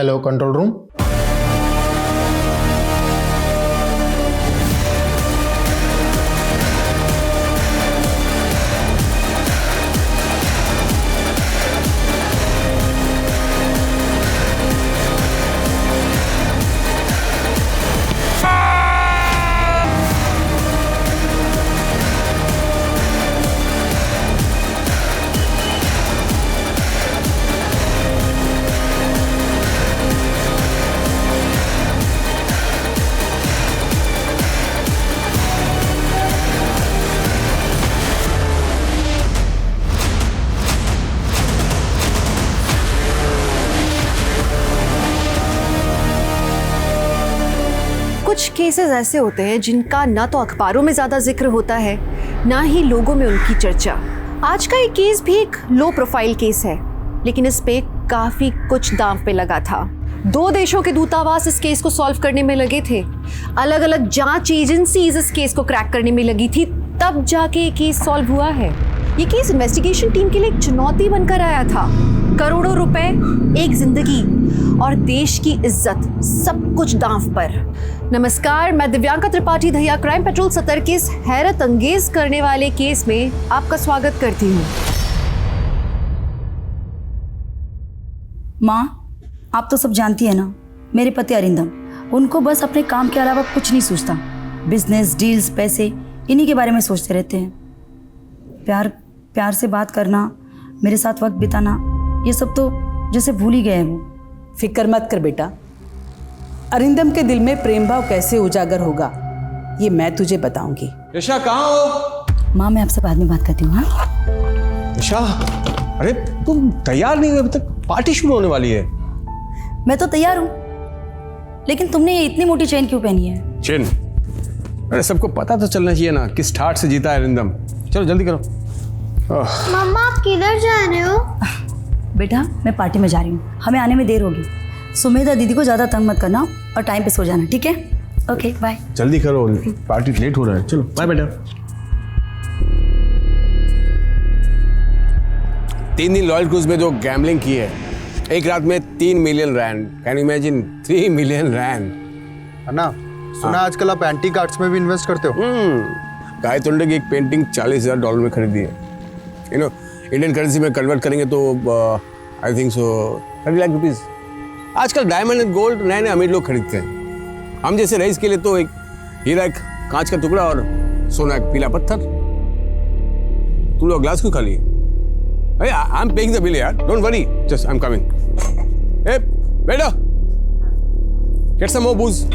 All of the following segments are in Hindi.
Hello control room. कुछ केसेस ऐसे होते हैं जिनका ना तो अखबारों में ज्यादा जिक्र होता है, ना ही लोगों में उनकी चर्चा। आज का ये केस भी एक लो प्रोफाइल केस है, लेकिन इस पे काफी कुछ दांव पे लगा था। 2 देशों के दूतावास इस केस को सॉल्व करने में लगे थे, अलग अलग जांच एजेंसीज इस केस को क्रैक करने में लगी थी, तब जाके ये केस सॉल्व हुआ है। ये केस इन्वेस्टिगेशन टीम के लिए एक चुनौती बनकर आया था। करोड़ों रुपए, एक जिंदगी और देश की इज्जत, सब कुछ दांव पर। नमस्कार, मैं दिव्यांका त्रिपाठी दहिया क्राइम पेट्रोल सतर्क के इस हैरत अंगेज करने वाले केस में आपका स्वागत करती हूँ। माँ, आप तो सब जानती है ना, मेरे पति अरिंदम, उनको बस अपने काम के अलावा कुछ नहीं सूझता। बिजनेस, डील्स, पैसे, इन्हीं के बारे में सोचते रहते हैं। प्यार से बात करना, मेरे साथ वक्त बिताना, ये सब तो जैसे भूल ही गए हैं वो। फिक्र मत कर बेटा, अरिंदम के दिल में प्रेम भाव कैसे उजागर होगा ये मैं तुझे बताऊंगी। यशा कहाँ हो? माँ, मैं आपसे बाद में बात करती हूँ। हाँ यशा, अरे तुम तैयार नहीं हुई अभी तक, पार्टी शुरू होने वाली है। मैं तो तैयार हूँ, लेकिन तुमने ये इतनी मोटी चेन क्यों पहनी है? चेन? अरे सबको पता तो चलना चाहिए ना किस ठाट से जीता है अरिंदम। चलो जल्दी करो। मम्मा, आप किधर जा रहे हो? बेटा, मैं पार्टी में जा रही हूँ, हमें आने में देर होगी। सुमेधा दीदी को ज़्यादा तंग मत करना और टाइम पे सो जाना, ठीक है? Okay, bye. जल्दी करो, पार्टी लेट हो रहा है। चलो बाय बेटा। 3 दिन लॉयल क्रूज में जो गैम्बलिंग की है, एक रात में 3 million rand. Can you imagine? 3 million rand. Anna, सुना आजकल आप एंटीक आर्ट्स में भी इन्वेस्ट करते हो? गाय तोंडे की एक पेंटिंग $40,000 में खरीदी है। यू नो, इंडियन करेंसी में कन्वर्ट करेंगे तो I think so 30 lakh rupees. आजकल डायमंड एंड गोल्ड नए नए अमीर लोग खरीदते हैं। हम जैसे रईस के लिए तो एक हीरा, एक कांच का टुकड़ा और सोना एक पीला पत्थर। तुम लोग ग्लास क्यों खाली? अरे I am paying the bill यार, don't worry, just I am coming. ए बेटा, गेट सम मोर बूज।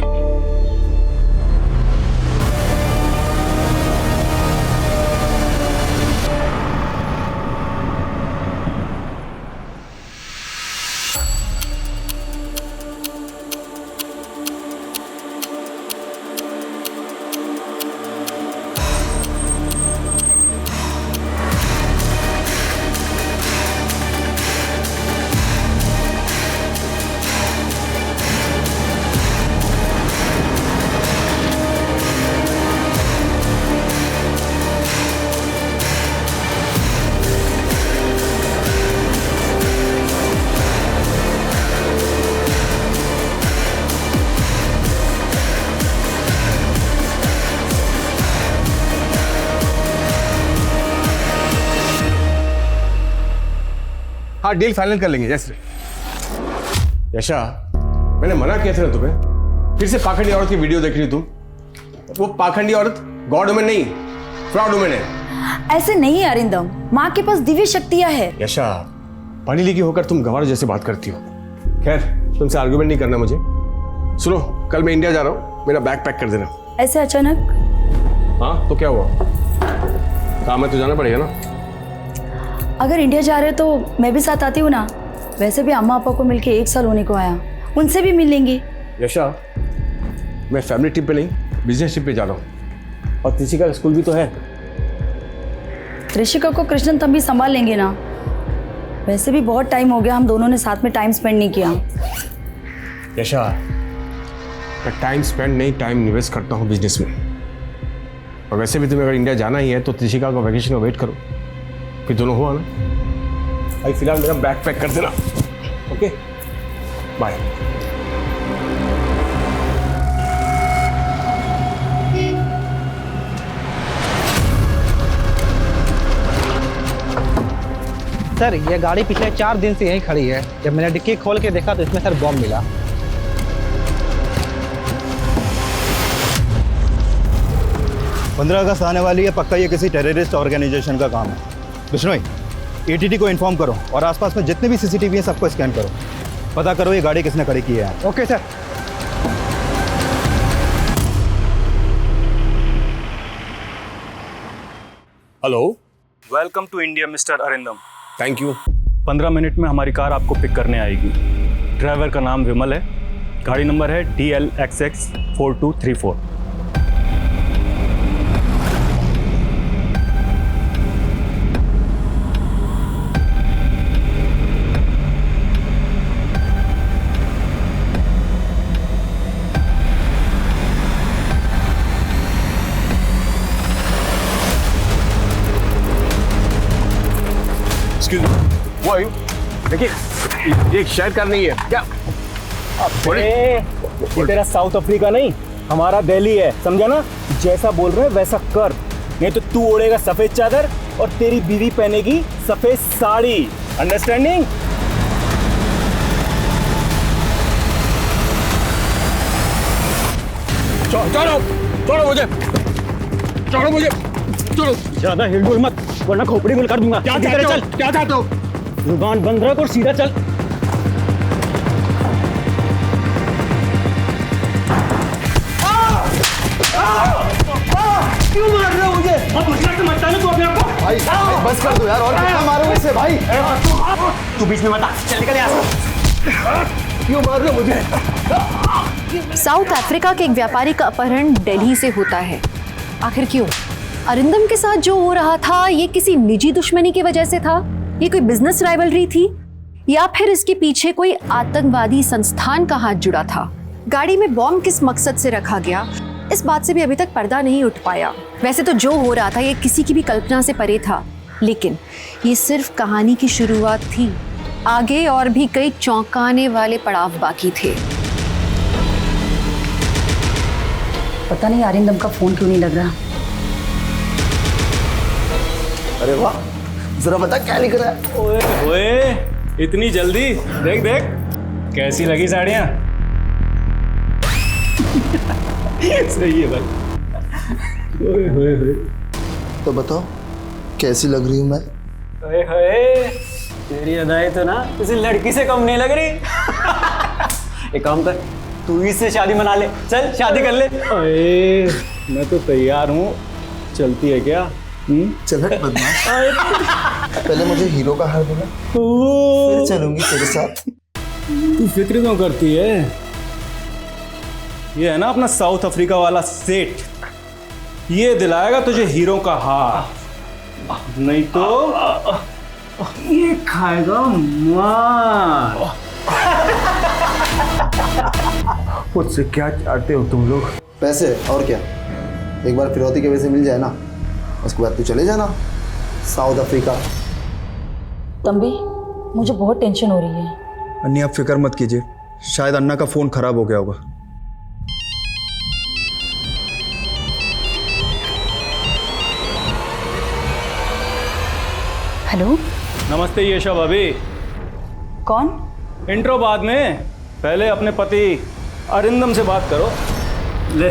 हाँ, डील फाइनल कर लेंगे। जैसे यशा, मैंने मना किया था ना तुम्हें, फिर से पाखंडी औरत की वीडियो देख रही तुम। वो पाखंडी औरत गॉड वुमन नहीं, फ्रॉड वुमन है। ऐसे नहीं अरिंदम, माँ के पास दिव्य शक्तियाँ है। यशा, पढ़ी लिखी होकर तुम गंवार जैसे बात करती हो। खैर, तुमसे आर्गुमेंट नहीं करना मुझे। सुनो, कल मैं इंडिया जा रहा हूँ, मेरा बैग पैक कर देना। ऐसे अचानक? हाँ तो क्या हुआ, काम है तो जाना पड़ेगा ना। अगर इंडिया जा रहे तो मैं भी साथ आती हूँ ना। वैसे भी अम्मा पापा को मिलके 1 साल होने को आया, उनसे भी मिल लेंगे। यशा, मैं फैमिली ट्रिप पे नहीं, बिजनेस ट्रिप पे जा रहा हूँ। और त्रिशिका का स्कूल भी तो है। त्रिशिका को कृष्णन तब भी संभाल लेंगे ना। वैसे भी बहुत टाइम हो गया हम दोनों ने साथ में टाइम स्पेंड नहीं किया। यशा, मैं टाइम स्पेंड नहीं, टाइम निवेश करता हूँ बिजनेस में। और वैसे भी तुम्हें अगर इंडिया जाना ही है तो त्रिशिका को वैकेशन का वेट करो, फिर दोनों हुआ ना। अभी फिलहाल मेरा बैग पैक कर देना, ओके? बाय। सर ये गाड़ी पिछले 4 दिन से यहीं खड़ी है। जब मैंने डिक्की खोल के देखा तो इसमें सर बॉम्ब मिला। पंद्रह अगस्त आने वाली है, पक्का ये किसी टेररिस्ट ऑर्गेनाइजेशन का काम है। बिश्नोई, एटीटी को इन्फॉर्म करो और आसपास में जितने भी सीसीटीवी हैं सबको स्कैन करो, पता करो ये गाड़ी किसने खड़ी की है। Okay sir. Hello, welcome to India mister Arindam. Thank you. 15 minute में हमारी कार आपको पिक करने आएगी। ड्राइवर का नाम विमल है, गाड़ी नंबर है DLXX 4234। एक्सक्यूज मी, वो आयु देखिए, ये शायद कार नहीं है क्या? ये तेरा साउथ अफ्रीका नहीं, हमारा दिल्ली है, समझा ना? जैसा बोल रहे हैं वैसा कर, नहीं तो तू ओढ़ेगा सफेद चादर और तेरी बीवी पहनेगी सफेद साड़ी। अंडरस्टैंडिंग? चलो चलो मुझे, चलो मुझे, चलो। ज्यादा हिलडुल मत वरना खोपड़ी गुल कर दूंगा। क्या चाहते हो? क्या चाहते हो? जुबान बंद रख और सीधा चल। क्यों मार रहे हो मुझे? बहुत मुश्किल से मरता है तू अपने आप को। भाई बस कर दो यार, और कितना मारोगे इसे भाई? तू बीच में मत आ, चल निकल यहाँ से। क्यों मार रहे हो मुझे? साउथ अफ्रीका के एक व्यापारी का अपहरण दिल्ली से होता है। आखिर क्यों? अरिंदम के साथ जो हो रहा था ये किसी निजी दुश्मनी की वजह से था? ये कोई बिजनेस राइवलरी थी? या फिर इसके पीछे कोई आतंकवादी संस्थान का हाथ जुड़ा था? गाड़ी में बॉम्ब किस मकसद से रखा गया, इस बात से भी अभी तक पर्दा नहीं उठ पाया। वैसे तो जो हो रहा था ये किसी की भी कल्पना से परे था, लेकिन ये सिर्फ कहानी की शुरुआत थी। आगे और भी कई चौंकाने वाले पड़ाव बाकी थे। पता नहीं अरिंदम का फोन क्यों नहीं लग रहा। अरे वाह, जरा बता क्या लिख रहा है? ओए ओए, इतनी जल्दी? देख देख कैसी लगी साड़ियाँ। सही है भाई। ओए होए होए। तो बताओ कैसी लग रही हूँ मैं? ओए होए, तेरी अदाएं तो ना किसी लड़की से कम नहीं लग रही। एक काम कर, तू इससे शादी मना ले, चल शादी कर ले। ओए, मैं तो तैयार हूँ, चलती है क्या? चल हट बदमाश। पहले मुझे हीरो का हार देना, फिर चलूंगी तेरे साथ। तू फिक्र क्यों करती है? ये है ना अपना साउथ अफ्रीका वाला सेठ, ये दिलाएगा तुझे हीरो का हार, नहीं तो ये खाएगा मार। मुझसे क्या चाहते हो तुम लोग? पैसे और क्या? एक बार फिरौती के वजह मिल जाए ना, उसके बाद तू चले जाना साउथ अफ्रीका। तंबी, मुझे बहुत टेंशन हो रही है। अन्नी आप फिक्र मत कीजिए, शायद अन्ना का फ़ोन ख़राब हो गया होगा। हेलो, नमस्ते यशा भाभी। कौन? इंट्रो बाद में, पहले अपने पति अरिंदम से बात करो। ले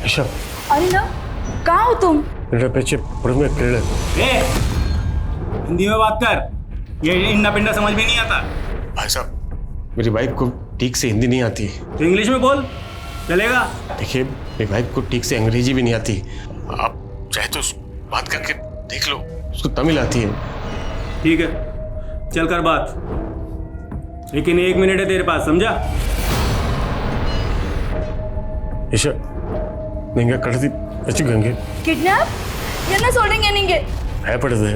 यशा, अरिंदम, कहाँ हो तुम? मेरे पीछे में कीड़े। हिंदी में बात कर, ये इंडा पिंडा समझ में नहीं आता। भाई साहब, मेरी वाइफ को ठीक से हिंदी नहीं आती। तो इंग्लिश में बोल, चलेगा? देखिए, मेरी वाइफ को ठीक से अंग्रेजी भी नहीं आती। आप चाहे तो बात करके देख लो, उसको तमिल आती है। ठीक है, चल कर बात, लेकिन 1 मिनट है तेरे पास, समझा? यशा, ನಿಂಗೆ ಕಡ್ದಿ ಹೆಚ್ಚಿಗಂಗೆ ಕಿಡ್ನಾಪ್ என்ன சொல்றீங்க நீங்க? பயப்படுது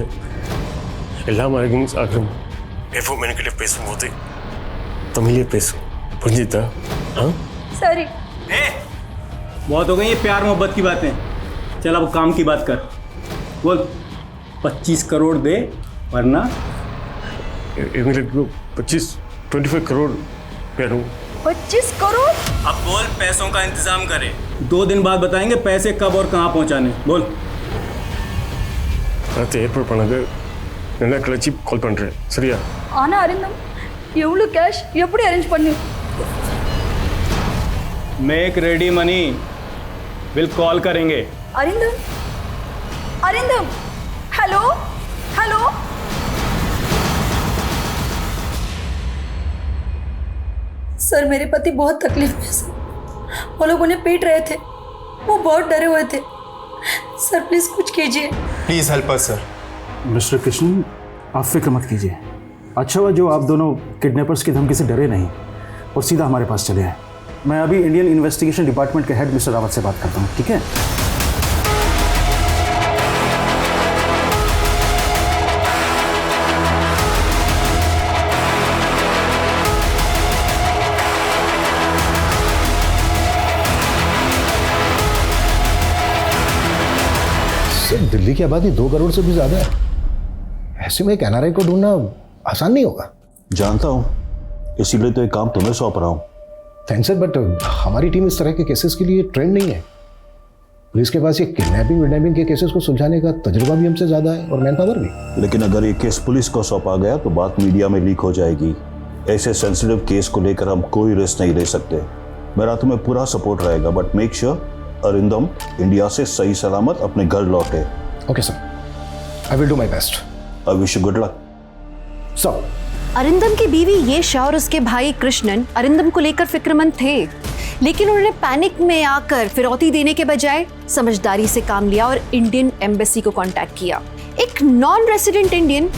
எல்லாம் மறைக்கும் சாகும் எப்போ மெனக்கிட்ட பேசும்போது तमिल பேசும் புரிஞ்சுதா? हाँ सॉरी। बहुत हो गई ये प्यार मोहब्बत की बातें, चल अब काम की बात कर। बोल 25 करोड़ दे वरना एक मिनट को 25 करोड़ पे दूँ। 25 करोड़? अब बोल, पैसों का इंतजाम करें। 2 दिन बाद बताएंगे पैसे कब और कहाँ पहुँचाने। बोल। அடுத்து ஏற்பாடு பண்ணது என்ன கழிச்சு கால் பண்ணுறேன், சரியா? ஆனால் அரிந்தம், எவ்வளோ கேஷ் எப்படி அரேஞ்ச் பண்ணி? Make ready money, will call करेंगे। Arindam, Arindam, hello hello. Sir, मेरे पति बहुत तकलीफ में सर। वो लोग उन्हें पीट रहे थे, वो बहुत डरे हुए थे। सर प्लीज कुछ कीजिए। Please help us sir. Mister Krishna, आप फिक्र मत कीजिए। अच्छा हुआ जो आप दोनों किडनैपर्स की धमकी से डरे नहीं और सीधा हमारे पास चले आए। मैं अभी इंडियन इन्वेस्टिगेशन डिपार्टमेंट के हेड मिस्टर रावत से बात करता हूँ, ठीक है? सर, दिल्ली की आबादी 2 करोड़ से भी ज्यादा है। ऐसे में एक एनआरआई को ढूंढना आसान नहीं होगा। जानता हूँ, इसीलिए तो एक काम तुम्हें सौंप रहा हूँ। थैंक्स सर, बट हमारी टीम इस तरह के केसेस के लिए ट्रेंड नहीं है। पुलिस के पास ये किडनैपिंग के केसेस को सुलझाने का तजुर्बा भी हमसे ज्यादा है और मैन पावर भी। लेकिन अगर ये केस पुलिस को सौंपा गया तो बात मीडिया में लीक हो जाएगी। ऐसे सेंसिटिव केस को लेकर हम कोई रिस्क नहीं ले सकते। मेरा तुम्हें पूरा सपोर्ट रहेगा, but make sure Arindam India से सही सलामत अपने घर लौटे। Okay sir, I will do my best. I wish you good luck. Sir, Arindam की बीवी येशा और उसके भाई कृष्णन अरिंदम को लेकर फिक्रमंद थे, लेकिन उन्होंने पैनिक में आकर फिरौती देने के बजाय समझदारी से काम लिया और इंडियन एम्बेसी को कांटेक्ट किया। एक नॉन रेसिडेंट इंडियन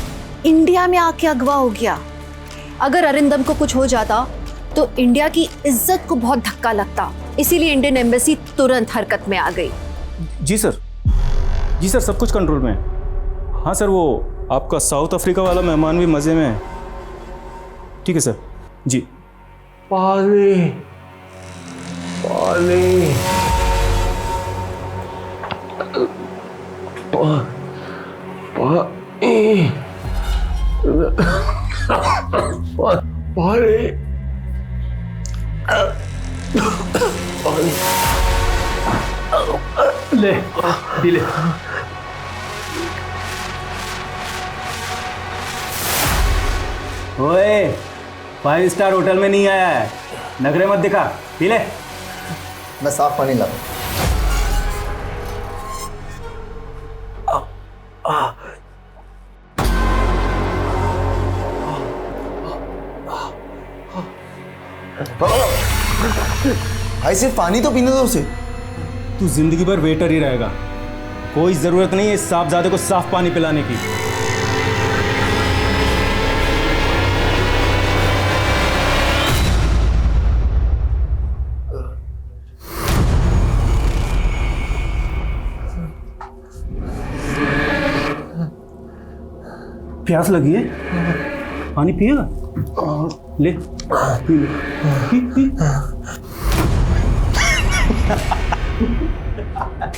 इंडिया में आके अगवा हो गया। अगर अरिंदम को कुछ हो जाता तो इंडिया की इज्जत को बहुत धक्का लगता, इसीलिए इंडियन एम्बेसी तुरंत हरकत में आ गई। जी सर, सब कुछ कंट्रोल में है। हाँ सर, वो आपका साउथ अफ्रीका वाला मेहमान भी मज़े में है। ठीक है सर। जी। पानी पानी ले पी ले। ओए, 5 स्टार होटल में नहीं आया है, नखरे मत दिखा। पी ले। मैं साफ पानी ला। भाई सिर्फ पानी तो पीने दो उसे। तू जिंदगी भर वेटर ही रहेगा, कोई जरूरत नहीं है इस साहबजादे को साफ पानी पिलाने की। प्यास लगी है, पानी पिएगा? ले पी ले, पी।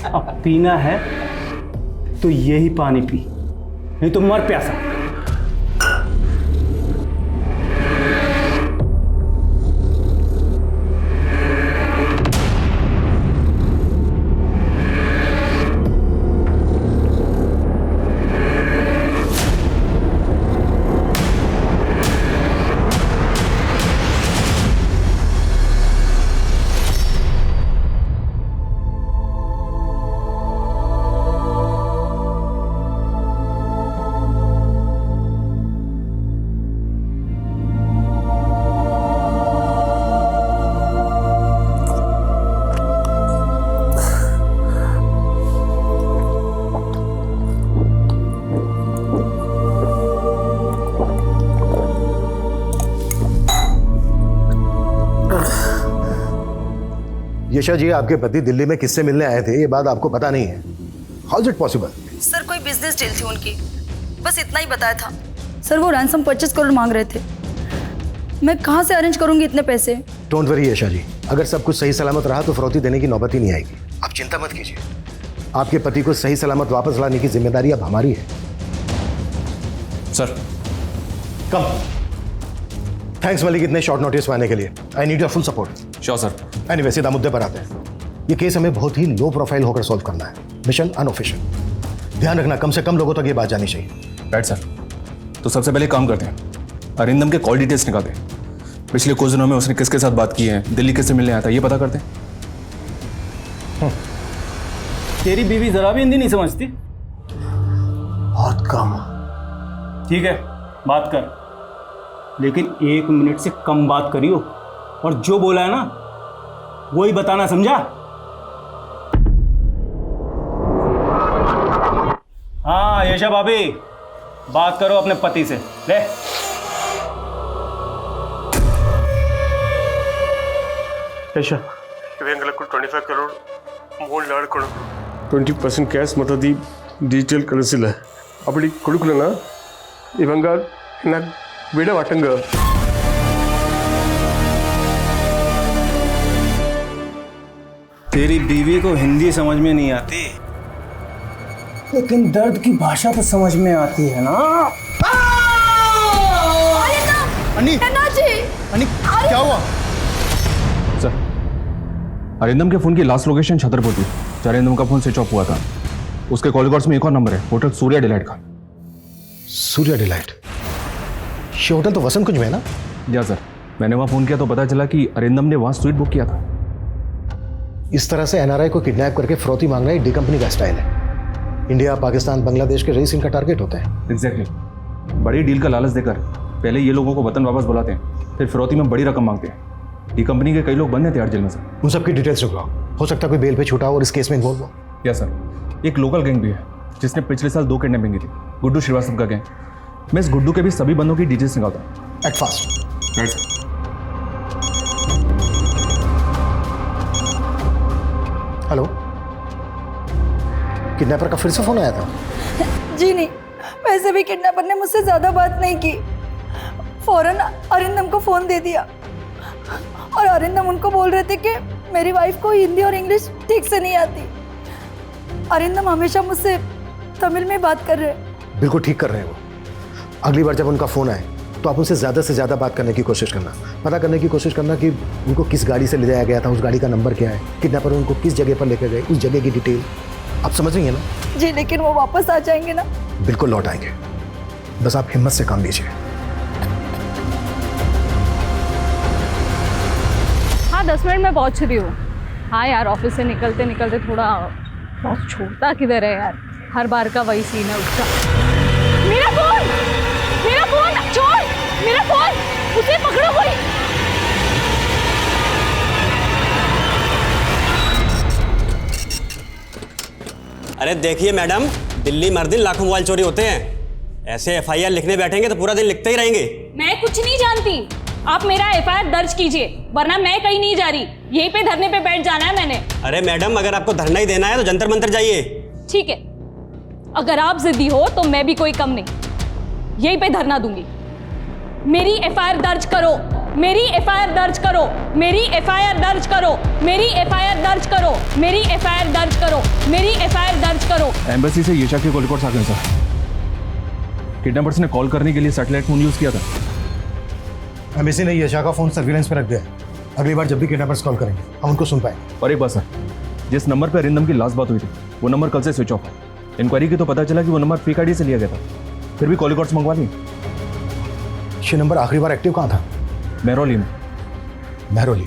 अब पीना है तो यही पानी पी, नहीं तो मर प्यासा। यशा जी, आपके पति दिल्ली में किससे मिलने आए थे ये बात आपको पता नहीं है। How is it possible? Sir, कोई बिजनेस डील थी उनकी, बस इतना ही बताया था। सर, वो रैंसम 25 करोड़ मांग रहे थे। मैं कहाँ से अरेंज करूंगी इतने पैसे? डोंट वरी यशा जी, अगर सब कुछ सही सलामत रहा तो फिरौती देने की नौबत ही नहीं आएगी। आप चिंता मत कीजिए, आपके पति को सही सलामत वापस लाने की जिम्मेदारी अब हमारी है। सर कम। थैंक्स मलिक इतने शॉर्ट नोटिस में आने के लिए। I need your full support. Sure sir. Anyway सीधा मुद्दे पर आते हैं। ये केस हमें बहुत ही लो प्रोफाइल होकर सॉल्व करना है। Mission unofficial. ध्यान रखना कम से कम लोगों तक ये बात जानी चाहिए। Right sir. तो सबसे पहले काम करते हैं, अरिंदम के कॉल डिटेल्स निकालते हैं। पिछले कुछ दिनों में उसने किसके साथ बात की है, दिल्ली किससे मिलने आया था, ये पता करते हैं। तेरी बीवी जरा भी हिंदी नहीं समझती? बहुत कम। ठीक है, बात कर, लेकिन 1 मिनट से कम बात करियो, और जो बोला है ना वही बताना, समझा? हाँ यशा भाभी, बात करो अपने पति से। ले ಯಶ ಇವೆಂಗಲ 25 ಕರೋಡ್ ಮೂರು ಲಾಡ್ ಕೊಡು 20% ಕ್ಯಾಶ್ ಮತ್ತು ಡಿಜಿಟಲ್ ಕಳಿಸಿಲ್ಲ அப்படி கொடுக்கலனா இவங்க என்ன விட மாட்டங்க तेरी बीवी को हिंदी समझ में नहीं आती, लेकिन दर्द की भाषा तो समझ में आती है ना। अन्नी, अन्नी क्या हुआ? सर, अरिंदम के फोन की लास्ट लोकेशन छतरपुर थी। अरिंदम का फोन स्विच ऑफ हुआ था। उसके कॉल रिकॉर्ड्स में एक और नंबर है, होटल सूर्या डिलाइट का। सूर्या डिलाइट? ये होटल तो वसंत कुंज में है ना? या सर, मैंने वहाँ फोन किया तो पता चला कि अरिंदम ने वहाँ स्वीट बुक किया था। इस तरह से एनआरआई को किडनैप करके फ्रौती मांगना एक डी कंपनी का स्टाइल है। इंडिया, पाकिस्तान, बांग्लादेश के रईस इनका टारगेट होते हैं। एग्जैक्टली। बड़ी डील का लालच देकर पहले ये लोगों को वतन वापस बुलाते हैं, फिर फिरौती में बड़ी रकम मांगते हैं। डी कंपनी के कई लोग बंद हैं तिहाड़ जेल में सर। उन सबकी डिटेल्स निकलाओ, हो सकता है कोई बेल पे छूटा हो और इस केस में इन्वॉल्व हो। या सर, एक लोकल गैंग भी है जिसने पिछले साल 2 किडनैपिंग की थी, गुड्डू श्रीवास्तव का गैंग। मैं इस गुड्डू के भी सभी बंदों की डिटेल्स निकालता हूँ। Act fast. Right sir. Hello, kidnapper का फिर से फोन आया था? जी नहीं, वैसे भी किडनैपर ने मुझसे ज़्यादा बात नहीं की। फौरन अरिंदम को फ़ोन दे दिया और अरिंदम उनको बोल रहे थे कि मेरी वाइफ को हिंदी और इंग्लिश ठीक से नहीं आती। अरिंदम हमेशा मुझसे तमिल में बात कर रहे हैं। बिल्कुल ठीक कर रहे हैं वो। अगली बार जब उनका फ़ोन आए तो आप उनसे ज़्यादा से ज़्यादा बात करने की कोशिश करना, पता करने की कोशिश करना कि उनको किस गाड़ी से ले जाया गया था, उस गाड़ी का नंबर क्या है, किडनैपर उनको किस जगह पर लेकर गए, उस जगह की डिटेल। आप समझ रही हैं ना? जी, लेकिन वो वापस आ जाएंगे ना? बिल्कुल लौट आएंगे, बस आप हिम्मत से काम लीजिए। हाँ 10 मिनट में पहुंच रही हूँ। हाँ यार, ऑफिस से निकलते निकलते थोड़ा बहुत छोड़ता किधर है यार, हर बार का वही सीन है उसका। मेरा फोन छोड़, मेरा फोन, उसे पकड़ो कोई। अरे देखिए मैडम, दिल्ली में हर दिन लाखों मोबाइल चोरी होते हैं। ऐसे एफआईआर लिखने बैठेंगे तो पूरा दिन लिखते ही रहेंगे। मैं कुछ नहीं जानती, आप मेरा एफआईआर दर्ज कीजिए, वरना मैं कहीं नहीं जा रही। यहीं पे धरने पे बैठ जाना है मैंने। अरे मैडम, अगर आपको धरना ही देना है तो जंतर मंतर जाइए। ठीक है, अगर आप जिद्दी हो तो मैं भी कोई कम नहीं, यहीं पे धरना दूंगी। मेरी एफआईआर दर्ज करो, मेरी एफआईआर दर्ज करो, मेरी एफआईआर दर्ज करो, मेरी एफआईआर दर्ज करो, मेरी एफआईआर दर्ज करो, मेरी एफआईआर दर्ज करो। एम्बेसी से यशा के कॉल रिकॉर्ड्स आ गए सर। किडनैपर्स ने कॉल करने के लिए सैटेलाइट फोन यूज किया था। एम्बेसी ने यशा का फोन सर्विलेंस में रख दिया। अगली बार जब भी किडनैपर्स कॉल करेंगे हम उनको सुन पाएंगे। और एक बात सर, जिस नंबर पर अरिंदम की लास्ट बात हुई थी वो नंबर कल से स्विच ऑफ है। इंक्वायरी की तो पता चला कि वो नंबर फेक आईडी से लिया गया था, फिर भी कॉल रिकॉर्ड्स मंगवा लिए। ये नंबर आखिरी बार एक्टिव कहाँ था? महरौली में। महरौली?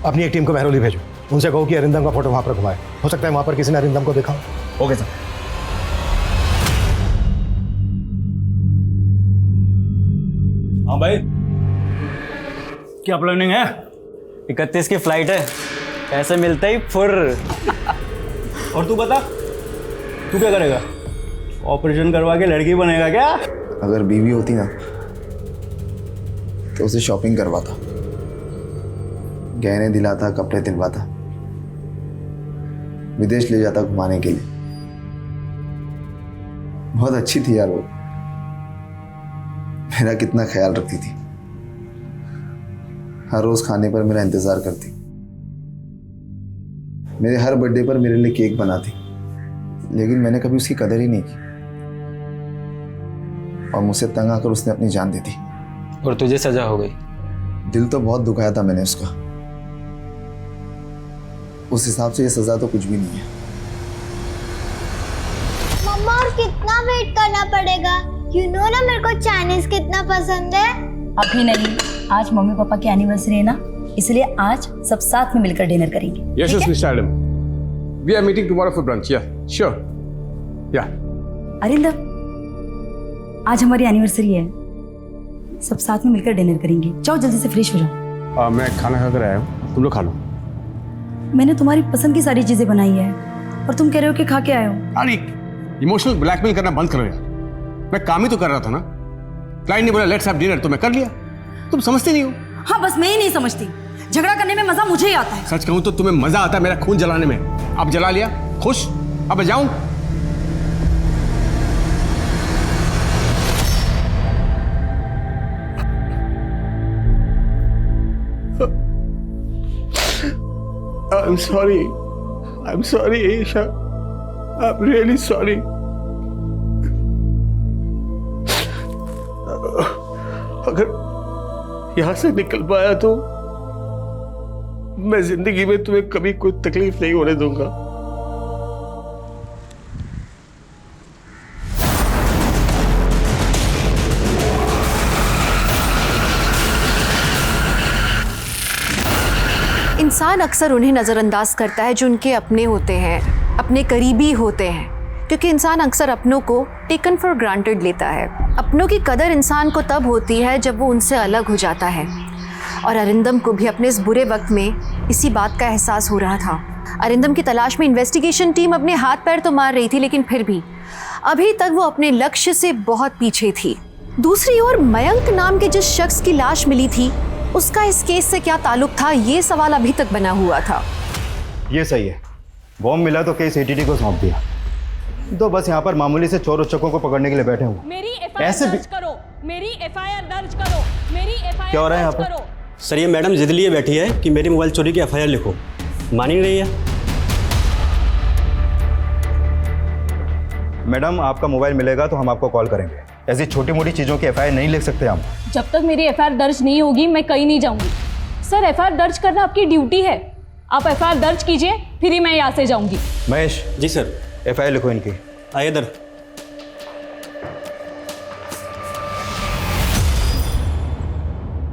अपनी एक टीम को महरौली भेजो, उनसे कहो कि अरिंदम का फोटो वहाँ पर घुमाए। हो सकता है वहाँ पर किसी ने अरिंदम को देखा। Okay sir. हाँ भाई, क्या प्लानिंग है? 31 की फ्लाइट है, ऐसे मिलते ही फुर। और तू बता, तू क्या करेगा? ऑपरेशन करवा के लड़की बनेगा क्या? अगर बीवी होती ना तो उसे शॉपिंग करवाता, गहने दिलाता, कपड़े दिलवाता, विदेश ले जाता घुमाने के लिए। बहुत अच्छी थी यार वो, मेरा कितना ख्याल रखती थी। हर रोज खाने पर मेरा इंतजार करती, मेरे हर बर्थडे पर मेरे लिए केक बनाती, लेकिन मैंने कभी उसकी कदर ही नहीं की। और मुझसे तंग आकर उसने अपनी जान दे दी। और तुझे सजा हो गई? दिल तो बहुत दुखाया था मैंने उसका। उस हिसाब से ये सजा तो कुछ भी नहीं है। मम्मा और कितना वेट करना पड़ेगा? यू नो ना मेरे को चाइनीज कितना पसंद है। अभी नहीं, आज मम्मी पापा की एनिवर्सरी है ना, इसलिए आज सब साथ में मिलकर डिनर करेंगे। Yes, yes, Mr. Adam. We are meeting tomorrow for brunch. Yeah, sure. Yeah. Arindam, आज हमारी एनिवर्सरी है, सब साथ में मिलकर डिनर करेंगे। जाओ जल्दी से फ्रेश हो जाओ। मैं खाना खाकर आया हूँ, तुम लोग खा लो। मैंने तुम्हारी पसंद की सारी चीजें बनाई है और तुम कह रहे हो कि खा के आए हो। अरे इमोशनल ब्लैकमेल करना बंद करो यार। मैं काम ही तो कर रहा था ना। क्लाइंट ने बोला लेट्स हैव डिनर, तो मैं कर लिया। तुम समझते नहीं हो। हाँ, बस मैं ही नहीं समझती। झगड़ा करने में मजा मुझे ही आता है। सच कहूं तो तुम्हें मजा आता है मेरा खून जलाने में। अब जला लिया, खुश? अब मैं जाऊं? I'm sorry. I'm sorry, Aisha. I'm really sorry. अगर यहां से निकल पाया तो मैं जिंदगी में तुम्हें कभी कोई तकलीफ नहीं होने दूंगा। इंसान अक्सर उन्हें नज़रअंदाज करता है जो उनके अपने होते हैं, अपने करीबी होते हैं, क्योंकि इंसान अक्सर अपनों को टेकन फॉर ग्रांटेड लेता है। अपनों की कदर इंसान को तब होती है जब वो उनसे अलग हो जाता है, और अरिंदम को भी अपने इस बुरे वक्त में इसी बात का एहसास हो रहा था। अरिंदम की तलाश में इन्वेस्टिगेशन टीम अपने हाथ पैर तो मार रही थी, लेकिन फिर भी अभी तक वो अपने लक्ष्य से बहुत पीछे थी। दूसरी ओर मयंक नाम के जिस शख्स की लाश मिली थी, उसका इस केस से क्या ताल्लुक था, ये सवाल अभी तक बना हुआ था। ये सही है, बॉम्ब मिला तो केस एटीटी को सौंप दिया, तो बस यहाँ पर मामूली से चोर उच्चकों को पकड़ने के लिए बैठे हुए। मेरी एफआईआर दर्ज करो, मेरी एफआईआर दर्ज करो, मेरी एफआईआर क्या हो रहा है यहाँ पर? सर ये मैडम जिद लिए बैठी है कि मेरी मोबाइल चोरी की एफआईआर लिखो, मान ही नहीं रही है। मैडम आपका मोबाइल मिलेगा तो हम आपको कॉल करेंगे। ऐसी छोटी मोटी चीज़ों की एफआईआर नहीं लिख सकते हम। जब तक मेरी एफआईआर दर्ज नहीं होगी मैं कहीं नहीं जाऊंगी। सर एफआईआर दर्ज करना आपकी ड्यूटी है, आप एफआईआर दर्ज कीजिए, फिर ही मैं यहाँ से जाऊंगी। महेश। जी सर। एफआईआर लिखो इनकी। आइए इधर।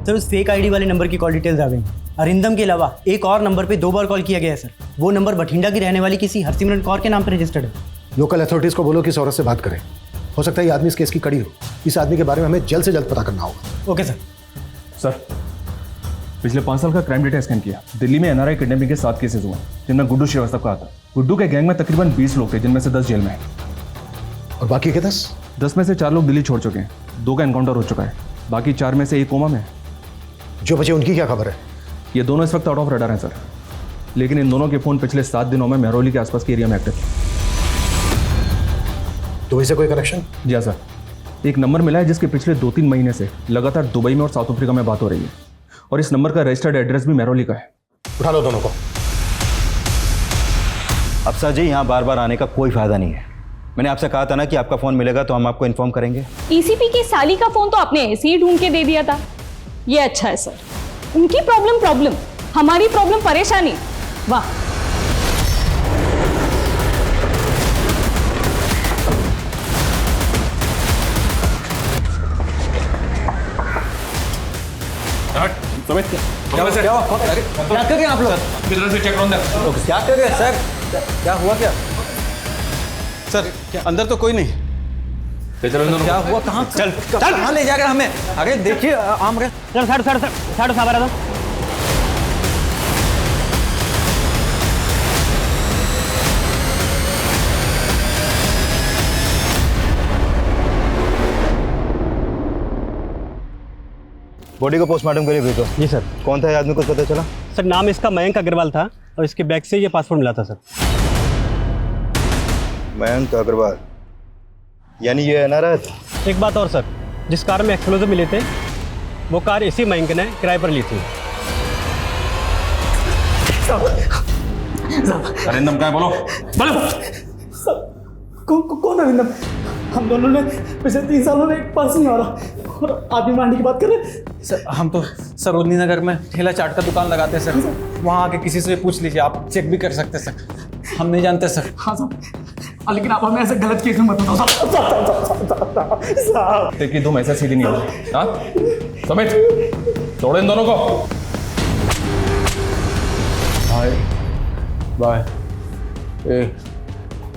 सर उस फेक आईडी वाले नंबर की कॉल डिटेल्स आ गई। अरिंदम के अलावा एक और नंबर पे 2 बार कॉल किया गया है सर। वो नंबर बठिंडा की रहने वाली किसी हरसिमरन कौर के नाम पर रजिस्टर्ड है। लोकल अथॉरिटीज़ को बोलो कि इस औरत से बात करें। हो सकता है ये आदमी इस केस की कड़ी हो। इस आदमी के बारे में हमें जल्द से जल्द पता करना होगा। Okay sir. सर पिछले 5 साल का क्राइम डेटा स्कैन किया। दिल्ली में एनआरआई किडनैपिंग के 7 केसेस हुए, जिनमें गुड्डू श्रीवास्तव का आता। गुड्डू के गैंग में तकरीबन 20 लोग थे, जिनमें से 10 जेल में हैं। और बाकी के 10 में से 4 लोग दिल्ली छोड़ चुके हैं, 2 का एनकाउंटर हो चुका है। बाकी 4 में से 1 कोमा में। जो बचे उनकी क्या खबर है? ये दोनों इस वक्त आउट ऑफ रडार हैं सर, लेकिन इन दोनों के फ़ोन पिछले 7 दिनों में मेहरौली के आसपास के एरिया में एक्टिव। दुबई से कोई कनेक्शन? जी हाँ सर, एक नंबर मिला है जिसके पिछले 2-3 महीने से लगातार दुबई में और साउथ अफ्रीका में बात हो रही है, और इस नंबर का रजिस्टर्ड एड्रेस भी मेहरौली का है। उठा लो दोनों को। अफसर जी यहाँ बार बार आने का कोई फायदा नहीं है। मैंने आपसे कहा था ना कि आपका फ़ोन मिलेगा तो हम आपको इन्फॉर्म करेंगे। ईसीपी की साली का फोन तो आपने ऐसे ही ढूंढ के दे दिया था। ये अच्छा है सर, उनकी प्रॉब्लम, हमारी प्रॉब्लम परेशानी। वाह। क्या कर रहे हैं आप लोग? किधर से चेक राउंड है? क्या कर रहे हैं सर? क्या हुआ क्या? सर क्या अंदर तो कोई नहीं? क्या हुआ? कहाँ? चल कहाँ ले जाकर हमें? अरे देखिए आम रहे। चल साढ़े साहब आ रहा था। बॉडी को पोस्टमार्टम के लिए भेजो। जी सर। कौन था ये आदमी, कुछ पता चला? सर नाम इसका मयंक अग्रवाल था, और इसके बैग से ये पासपोर्ट मिला था सर। मयंक अग्रवाल, यानी ये एनआरआई था। एक बात और सर, जिस कार में एक्सप्लोजिव मिले थे वो कार इसी मयंक ने किराए पर ली थी। अरिंदम क्या है? बोलो। कौन अरिंदम? हम दोनों ने पिछले 3 सालों में एक पर्स नहीं मारा और आदमी मारने की बात कर रहे। सर हम तो सरोजनी नगर में ठेला चाट का दुकान लगाते हैं सर, वहाँ आके किसी से पूछ लीजिए, आप चेक भी कर सकते हैं सर, हम नहीं जानते सर। हाँ साहब, लेकिन आप हमें ऐसे गलत केस में मत बताओ साहब। देखिए तुम ऐसा सीधी नहीं हो। हाँ समित, छोड़ो इन दोनों को। Bye bye.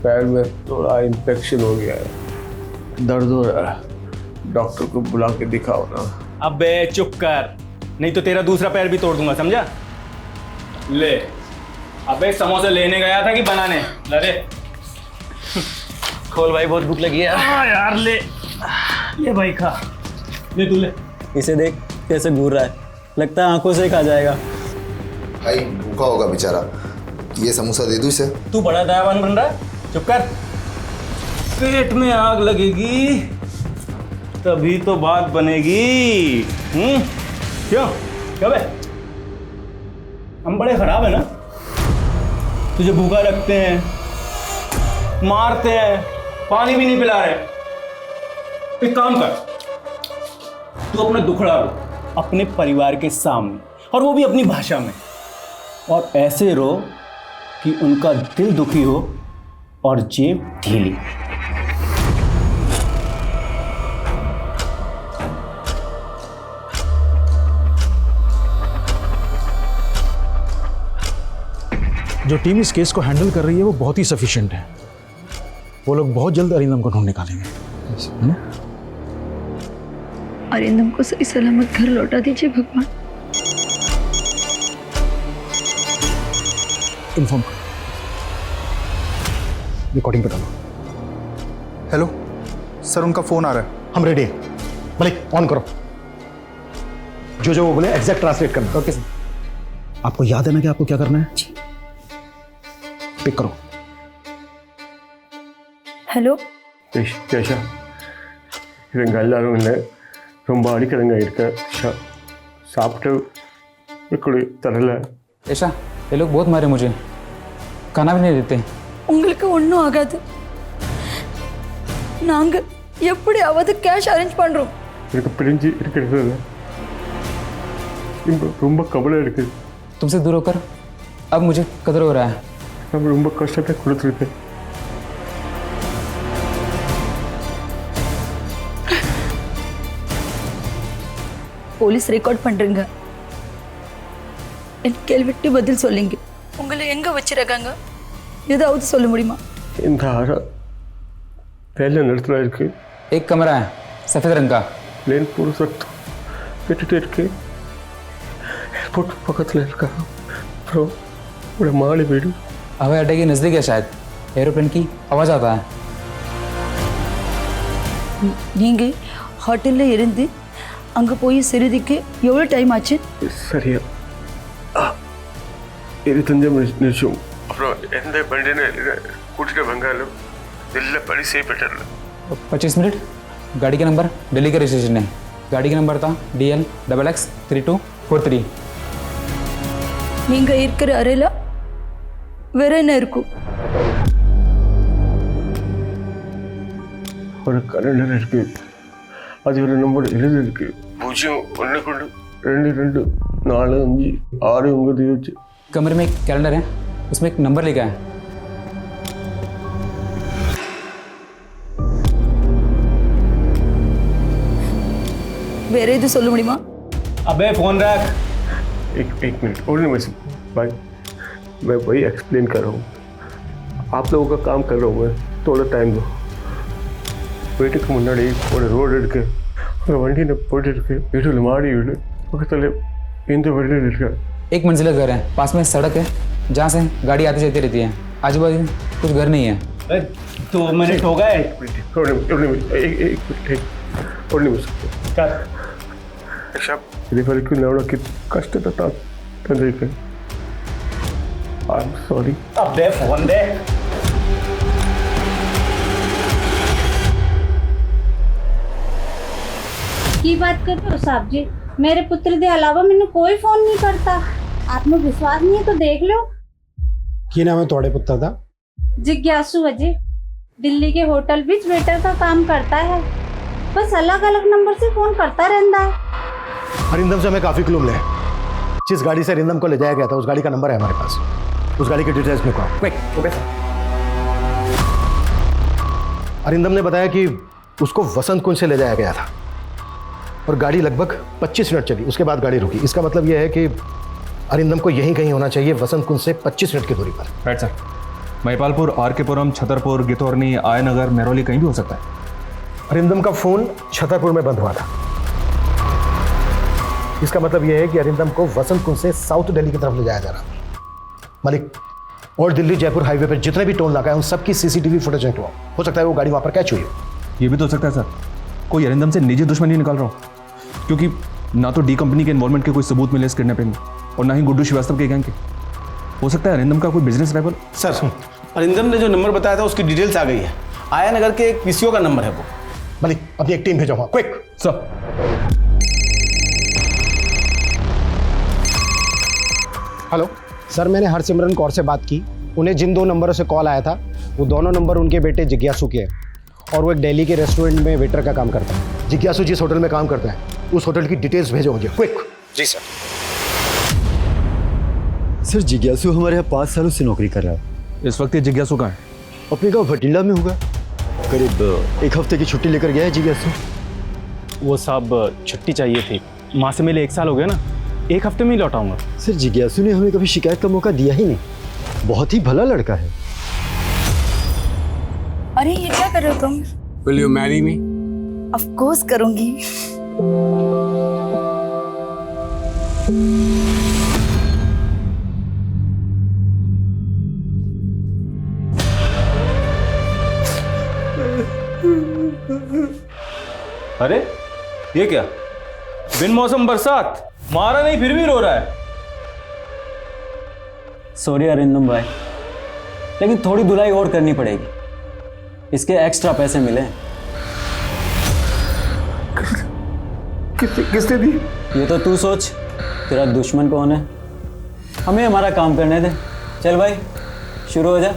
पैर में थोड़ा इन्फेक्शन हो गया है, दर्द हो रहा है, डॉक्टर को बुला के दिखाओ ना। अबे चुप कर, नहीं तो तेरा दूसरा पैर भी तोड़ दूंगा, समझा? ले, अबे समोसे लेने गया था कि बनाने? ले खोल भाई, बहुत भूख लगी है यार। ले भाई खा, ले तू ले। इसे देख कैसे घूर रहा है, लगता है आंखों से खा जाएगा। भाई भूखा होगा बेचारा, ये समोसा दे दूं इसे। तू बड़ा दयावान बन रहा है, चुप कर। पेट में आग लगेगी तभी तो बात बनेगी। क्यों क्या बे, हम बड़े खराब है ना? तुझे भूखा रखते हैं, मारते हैं, पानी भी नहीं पिला रहे। एक काम कर, तू अपना दुखड़ा रो अपने परिवार के सामने, और वो भी अपनी भाषा में, और ऐसे रो कि उनका दिल दुखी हो और जेब ढीली। जो टीम इस केस को हैंडल कर रही है वो बहुत ही सफिशिएंट है। वो लोग बहुत जल्द अरिंदम को ढूंढ निकालेंगे। अरिंदम को सही सलामत घर लौटा दीजिए भगवान। इन्फॉर्म करो, रिकॉर्डिंग पे डालो। हेलो सर, उनका फोन आ रहा है। हम रेडी हैं। मलिक ऑन करो, जो वो बोले एग्जैक्ट ट्रांसलेट करना। Okay sir. आपको याद है ना कि आपको क्या करना है? पिक करो। हेलो கேஷா, இவங்க எல்லாரும் இல்லை, ரொம்ப அடிக்கிறங்க இருக்க, சாப்பிட்டு இப்படி தரல। ऐसा ये लोग बहुत मारे मुझे, खाना भी नहीं देते। உங்களுக்கு ஒன்றும் ஆகாது, நாங்க எப்படியாவது கேஷ் அரேஞ்ச் பண்றோம்। எனக்கு பிரிஞ்சு இருக்கிறது ரொம்ப கவலை இருக்கு। तुमसे दूर होकर अब मुझे कदर हो रहा है। हम ரொம்ப கஷ்டத்தை கொடுத்துருக்கேன்। போலீஸ் ரெக்கார்ட் பண்றீங்க, என் கேள்விக்கு பதில் சொல்லுங்க। உங்களை எங்க வச்சிருக்காங்க, ஏதாவது சொல்ல முடியுமா? இந்த ஆறா पहले नड़ता इருக்கு। एक कमरा है सफेद रंग का, प्लेन पूरा सख्त पेटे इருக்கு, एयरपोर्ट पकड़ले इरुक्का, प्रो बड़ा माली वीடு। हवाई अड्डे के नजदीक है, शायद एरोप्लेन की आवाज आता है। நீங்க ஹோட்டல்ல இருந்து அங்க போய் சிறுதிக்கு எவ்வளவு டைம் ஆச்சு? சரியா 25 நிமிஷம். அப்புறம் எந்த வண்டியில கூட்டிட்டு வந்தாலும் दिल्ली बड़ी से बेटर। 25 मिनट। गाड़ी का नंबर दिल्ली का रजिस्ट्रेशन है। गाड़ी का नंबर था DL XX3243। நீங்க இருக்கிற அறையில வேற என்ன இருக்கும்? ஒரு கலண்டர் இருக்கு, அது ஒரு நம்பர் எழுதிருக்கு, 0122245 कमरे में एक कैलेंडर है, उसमें एक नंबर लिखा है। வேற எது சொல்ல முடியுமா? अबे फोन रख। एक मिनट और नहीं भाई, मैं वही एक्सप्लेन कर रहा हूँ, आप लोगों का काम कर रहा हूँ मैं, थोड़ा टाइम दो। வீட்டுக்கு முன்னாடி ஒரு ரோடு இருக்கு, ஒரு வண்டியில் போயிட்டு இருக்கு, வீட்டில் மாடி வீடு பக்கத்தில் இந்த வண்டியில் இருக்கு। एक मंजिला घर है, पास में सड़क है जहाँ से गाड़ी आती जाती रहती है, आजू बाजू कुछ घर नहीं है। 2 मिनट हो गए। इदिवరకు నాకు కష్టత ತಂದಿಕ್ಕೆ आई एम सॉरी। अबे फोन दे। की बात करते हो साहब जी, मेरे पुत्र के अलावा मैंने कोई फोन नहीं करता। आपने विश्वास नहीं है तो देख लो। की नाम है थोड़े पुत्र दा? जिज्ञासु अजय। दिल्ली के होटल भी वेटर का काम करता है, बस अलग अलग नंबर से फोन करता रहता है। अरिंदम से हमें काफ़ी क्लू मिले हैं। जिस गाड़ी से अरिंदम को ले जाया गया था उस गाड़ी का नंबर है हमारे पास। उस गाड़ी की डिटेल्स में कहो क्विक। Okay sir. अरिंदम ने बताया कि उसको वसंत कुंज से ले जाया गया था और गाड़ी लगभग 25 मिनट चली, उसके बाद गाड़ी रुकी। इसका मतलब यह है कि अरिंदम को यहीं कहीं होना चाहिए, वसंत कुंज से 25 मिनट की दूरी पर। Right sir. महिपालपुर, आरकेपुरम, छतरपुर, गितौरनी, आयनगर, मेहरौली कहीं भी हो सकता है। अरिंदम का फोन छतरपुर में बंद हुआ था। इसका मतलब यह है कि अरिंदम को वसंत कुंज से साउथ दिल्ली की तरफ ले जाया जा रहा था। मलिक, और दिल्ली जयपुर हाईवे पर जितने भी टोल नाका है उन सबकी सीसीटीवी फुटेज निकलवाओ। हो सकता है वो गाड़ी वहां पर कैच हुई हो। ये भी तो हो सकता है सर, कोई अरिंदम से निजी दुश्मनी निकाल रहा हो, क्योंकि ना तो डी कंपनी के इन्वॉल्वमेंट के कोई सबूत मिले इस किडनैपिंग में और ना ही गुड्डू श्रीवास्तव के गैंग के। हो सकता है अरिंदम का कोई बिजनेस राइवल। सर, अरिंदम ने जो नंबर बताया था उसकी डिटेल्स आ गई है। आया नगर के एक पीसीओ का नंबर है वो। मलिक, अपनी एक टीम भेजो वहां, क्विक। सर। हेलो सर, मैंने हरसिमरन कौर से बात की। उन्हें जिन 2 नंबरों से कॉल आया था वो दोनों नंबर उनके बेटे जिज्ञासु के हैं और वो एक दिल्ली के रेस्टोरेंट में वेटर का काम करता है। जिज्ञासु जिस होटल में काम करता है उस होटल की डिटेल्स भेजो मुझे, क्विक। जी सर। सर, जिज्ञासु हमारे यहाँ 5 सालों से नौकरी कर रहा है। इस वक्त ये जिज्ञासु कहाँ है? अपने गाँव भटिंडा में होगा। करीब 1 हफ्ते की छुट्टी लेकर गया है जिज्ञासु। वो साहब छुट्टी चाहिए थी, माँ से मिले 1 साल हो गया ना, 1 हफ्ते में ही लौटाऊंगा। सर, जिज्ञासु ने हमें कभी शिकायत का मौका दिया ही नहीं, बहुत ही भला लड़का है। अरे ये क्या कर रहे हो तुम? Will you marry me? Of course करूंगी। अरे ये क्या, बिन मौसम बरसात, मारा नहीं फिर भी रो रहा है। सॉरी अरिंदम भाई, लेकिन थोड़ी धुलाई और करनी पड़ेगी, इसके एक्स्ट्रा पैसे मिले। किसने दी? ये तो तू सोच, तेरा दुश्मन कौन है। हमें हमारा काम करने दे। चल भाई शुरू हो जा।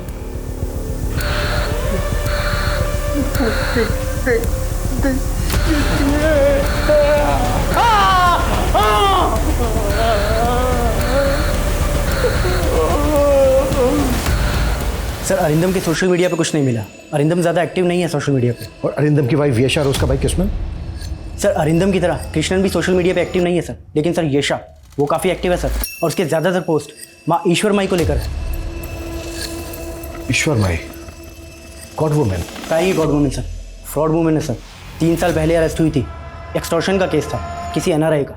सर, अरिंदम के सोशल मीडिया पे कुछ नहीं मिला। अरिंदम ज़्यादा एक्टिव नहीं है सोशल मीडिया पे। और अरिंदम की वाइफ यशा और उसका भाई कृष्णन? सर, अरिंदम की तरह कृष्णन भी सोशल मीडिया पे एक्टिव नहीं है सर, लेकिन सर यशा वो काफ़ी एक्टिव है सर, और उसके ज़्यादातर पोस्ट माँ ईश्वर माई को लेकर है। ईश्वर माई? God women? क्या ही god women sir, fraud women है सर। 3 साल पहले अरेस्ट हुई थी, एक्सटॉर्शन का केस था किसी NRI का।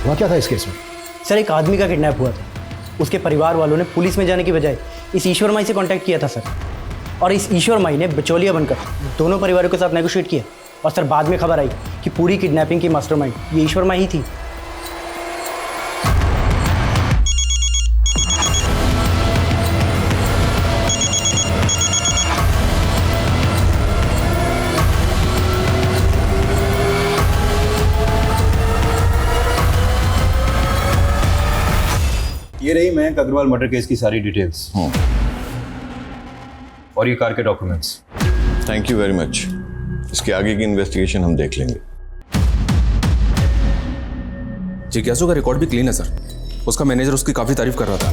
वहाँ क्या था इस केस में? सर, एक आदमी का किडनैप हुआ था। उसके परिवार वालों ने पुलिस में जाने की बजाय इस ईश्वर माई से कांटेक्ट किया था सर, और इस ईश्वर माई ने बिचौलिया बनकर दोनों परिवारों के साथ नेगोशिएट किया, और सर बाद में खबर आई कि पूरी किडनैपिंग की मास्टरमाइंड ये ईश्वर माई ही थी। ये रही मयंक अग्रवाल मर्डर केस की सारी डिटेल्स और ये कार के documents. Thank you very much. इसके आगे की इन्वेस्टिगेशन हम देख लेंगे। जिज्ञासु का रिकॉर्ड भी क्लीन है सर। उसका मैनेजर उसकी काफ़ी तारीफ कर रहा था,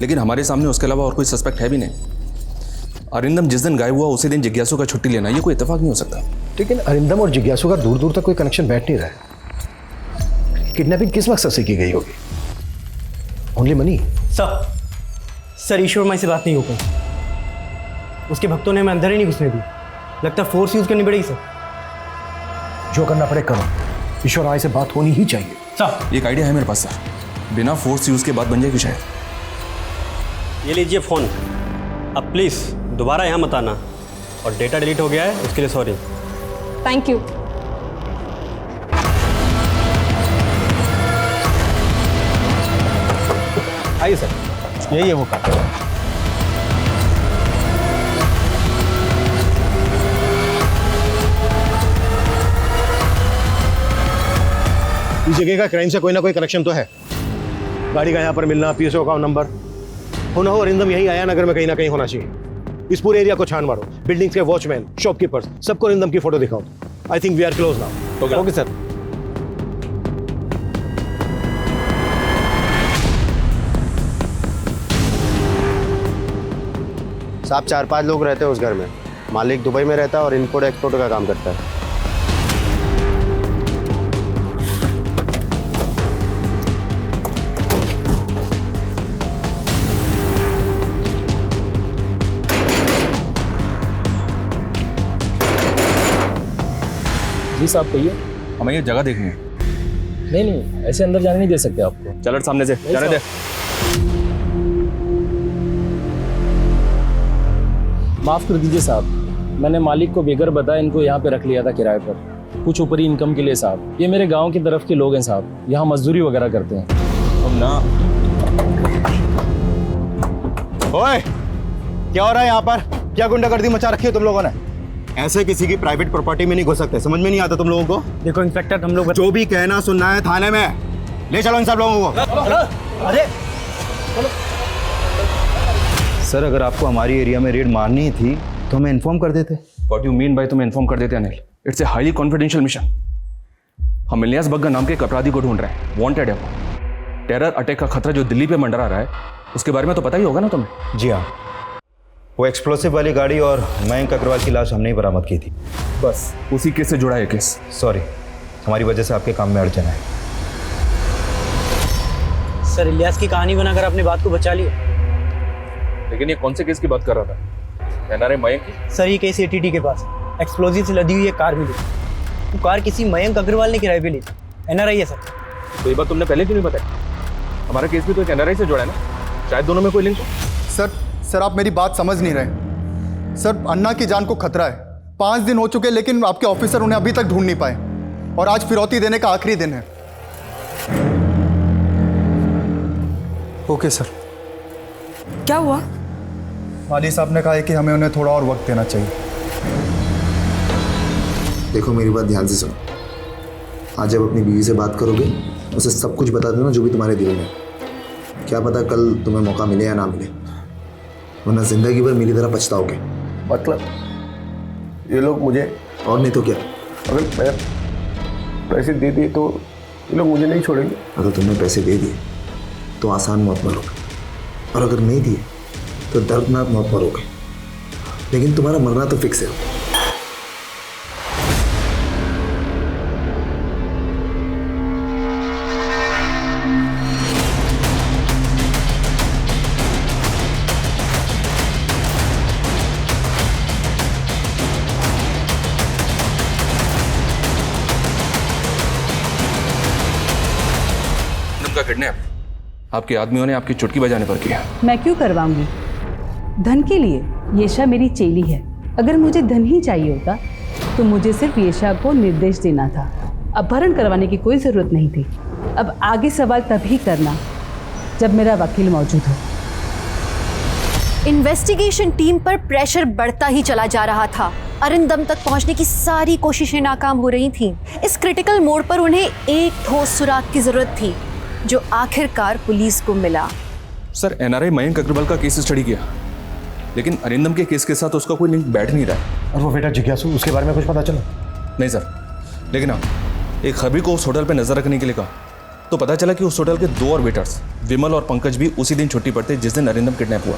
लेकिन हमारे सामने उसके अलावा और कोई सस्पेक्ट है भी नहीं। अरिंदम जिस दिन गायब हुआ उसी दिन जिज्ञासु का छुट्टी लेना, ये कोई इत्तेफाक नहीं हो सकता। लेकिन अरिंदम और जिज्ञासु का दूर दूर तक कोई कनेक्शन बैठ नहीं रहा है। किडनैपिंग किस मकसद से की गई होगी? Only money? सर ईश्वर माई से बात नहीं हो पाई। उसके भक्तों ने हमें अंदर ही नहीं घुसने दी। लगता है फोर्स यूज करनी पड़ेगी सर। जो करना पड़े करो, ईश्वर माई से बात होनी ही चाहिए। सर, एक आइडिया है मेरे पास सर, बिना फोर्स यूज के बात बन जाएगी शायद। ये लीजिए फ़ोन। अब प्लीज़ दोबारा यहाँ मत आना, और डेटा डिलीट हो गया है उसके लिए सॉरी। Thank you. आइए सर, यही है वो कार। इस जगह का क्राइम से कोई ना कोई कनेक्शन तो है। गाड़ी का यहाँ पर मिलना, पीएसओ का नंबर, हो ना हो अरिंदम यही आया नगर में कहीं ना कहीं होना चाहिए। इस पूरे एरिया को छान मारो, बिल्डिंग्स के वॉचमैन, शॉपकीपर्स, सबको अरिंदम की फोटो दिखाओ। I think we are close now. Okay sir. साहब 4-5 लोग रहते हैं उस घर में। मालिक दुबई में रहता है और इम्पोर्ट एक्सपोर्ट का काम करता है। जी साहब कहिए। हमें ये जगह देखनी है। नहीं ऐसे अंदर जाने नहीं दे सकते आपको। चलो सामने से जाने दे। माफ़ कर दीजिए साहब, मैंने मालिक को बेगर बताया इनको यहाँ पे रख लिया था किराए पर, कुछ ऊपरी इनकम के लिए साहब। ये मेरे गांव की तरफ के लोग हैं साहब, यहाँ मजदूरी वगैरह करते हैं। अब ना ओए, क्या हो रहा है यहाँ पर? क्या गुंडागर्दी मचा रखी है तुम लोगों ने? ऐसे किसी की प्राइवेट प्रॉपर्टी में नहीं घुस सकते, समझ में नहीं आता तुम लोगों को? देखो इंस्पेक्टर, हम लोग जो भी कहना सुनना है थाने में ले चलो इन सब लोगों को। अरे सर, अगर आपको हमारी एरिया में रेड मारनी ही थी तो हमें इन्फॉर्म कर देते। व्हाट यू मीन भाई? तुम्हें इन्फॉर्म कर देते Anil? It's a highly confidential mission. हम इलियास बग्गा नाम के एक अपराधी को ढूंढ रहे हैं, वांटेड है वो। टेरर अटैक का खतरा जो दिल्ली पे मंडरा रहा है, उसके बारे में तो पता ही होगा ना तुम्हें? जी हाँ, वो एक्सप्लोसिव वाली गाड़ी और मयंक अग्रवाल की लाश हमने ही बरामद की थी। बस उसी केस से जुड़ा है केस। सॉरी, हमारी वजह से आपके काम में अड़चन है। सर, इलियास की कहानी बनाकर अपनी बात को बचा लिया। लेकिन ये कौन से केस की बात कर रहा था? एनआरए मयंक की? सर, ये केस एटीटी के पास एक्सप्लोजिव से लदी हुई एक कार मिली। वो कार किसी मयंक अग्रवाल ने किराए पे ली। एनआरआई है सर। तो ये बात तुमने पहले क्यों नहीं बताई? हमारा केस भी तो एक एनआरआई से जुड़ा है ना, शायद दोनों में कोई लिंक हो। सर आप मेरी बात समझ नहीं रहे। सर, अन्ना की जान को खतरा है। 5 दिन हो चुके लेकिन आपके ऑफिसर उन्हें अभी तक ढूंढ नहीं पाए और आज फिरौती देने का आखिरी दिन है। Okay sir. क्या हुआ? वाली साहब ने कहा है कि हमें उन्हें थोड़ा और वक्त देना चाहिए। देखो मेरी बात ध्यान से सुनो। आज जब अपनी बीवी से बात करोगे उसे सब कुछ बता देना जो भी तुम्हारे दिल में। क्या पता कल तुम्हें मौका मिले या ना मिले, वरना जिंदगी भर मेरी तरह पछताओगे। मतलब ये लोग मुझे, और नहीं तो क्या, अगर मैं पैसे दे दिए तो ये लोग मुझे नहीं छोड़ेंगे। अगर तुमने पैसे दे दिए तो आसान मौत मरोगे, और अगर नहीं दिए तो दर्दनाक मौत मरोगे। लेकिन तुम्हारा मरना तो फिक्स है। का किडनैप आपके आदमियों ने आपकी चुटकी बजाने पर किया। मैं क्यों करवाऊंगी? धन के लिए? येशा मेरी चेली है। अगर मुझे धन ही चाहिए होता तो मुझे सिर्फ येशा को निर्देश देना था, अपहरण करवाने की कोई ज़रूरत नहीं थी। अब आगे सवाल तभी करना जब मेरा वकील मौजूद हो। इन्वेस्टिगेशन टीम पर प्रेशर बढ़ता ही चला जा रहा था। अरिंदम तक पहुंचने की सारी कोशिशें नाकाम हो रही थीं। इस क्रिटिकल मोड़ पर उन्हें एक ठोस सुराग की जरूरत थी, जो आखिरकार पुलिस को मिला। सर, एनआरआई मयंक अग्रवाल का केस स्टडी किया, लेकिन अरिंदम के केस के साथ उसका कोई लिंक बैठ नहीं रहा है। और वो बेटा जिज्ञासु, उसके बारे में कुछ पता चला? नहीं सर, लेकिन हाँ, एक खबरी को उस होटल पर नजर रखने के लिए कहा तो पता चला कि उस होटल के 2 और वेटर्स विमल और पंकज भी उसी दिन छुट्टी पर थे जिस दिन अरिंदम किडनैप हुआ।